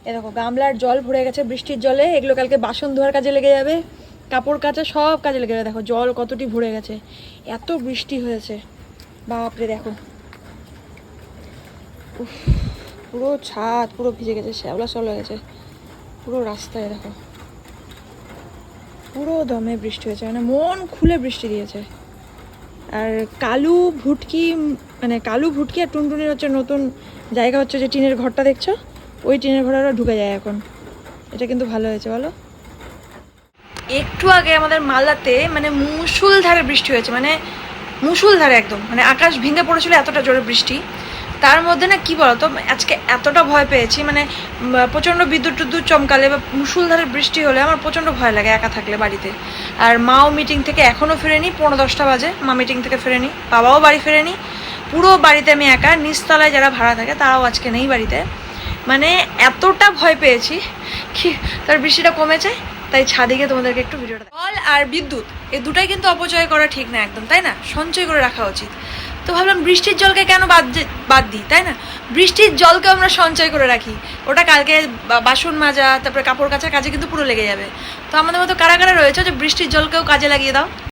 এ দেখো গামলার জল ভরে গেছে বৃষ্টির জলে, এগুলো কালকে বাসন ধোয়ার কাজে লেগে যাবে, কাপড় কাচা সব কাজে লেগে যাবে। দেখো জল কতটি ভরে গেছে, এত বৃষ্টি হয়েছে বাপরে। দেখো উফ, পুরো ছাদ পুরো ভিজে গেছে, শ্যাওলা শ্যাওলা হয়ে গেছে পুরো রাস্তায়। দেখো পুরো দমে বৃষ্টি হয়েছে, মানে মন খুলে বৃষ্টি দিয়েছে। আর কালু ভুটকি, মানে কালু ভুটকি আর টুনটুনির হচ্ছে নতুন জায়গা, হচ্ছে যে টিনের ঘরটা দেখছো, ওই টিনের ঘরে ওরা ঢুকে যায় এখন। এটা কিন্তু ভালো হয়েছে বলো। একটু আগে আমাদের মালদাতে মানে মুষলধারে বৃষ্টি হয়েছে, মানে মুষলধারে একদম, মানে আকাশ ভেঙে পড়েছিল, এতটা জোরে বৃষ্টি। তার মধ্যে না কি বলতো, আজকে এতটা ভয় পেয়েছি, মানে প্রচণ্ড বিদ্যুৎ টুদ্যুৎ চমকালে বা মুষলধারে বৃষ্টি হলে আমার প্রচণ্ড ভয় লাগে একা থাকলে বাড়িতে। আর মাও মিটিং থেকে এখনও ফেরেনি, 9:10 বাজে মা মিটিং থেকে ফেরেনি, বাবাও বাড়ি ফেরেনি, পুরো বাড়িতে আমি একা। নিচতলায় যারা ভাড়া থাকে তারাও আজকে নেই বাড়িতে, মানে এতটা ভয় পেয়েছি কি। তার বৃষ্টিটা কমেছে তাই ছাদে গিয়ে তোমাদেরকে একটু ভিডিওটা। জল আর বিদ্যুৎ এই দুটাই কিন্তু অপচয় করা ঠিক না একদম, তাই না? সঞ্চয় করে রাখা উচিত। তো ভাবলাম বৃষ্টির জলকে কেন বাদ দিই, তাই না? বৃষ্টির জলকে আমরা সঞ্চয় করে রাখি, ওটা কালকে বাসন মাজা তারপরে কাপড় কাচার কাজে কিন্তু পুরো লেগে যাবে। তো আমাদের মতো কারা কারা রয়েছে যে বৃষ্টির জলকেও কাজে লাগিয়ে দাও।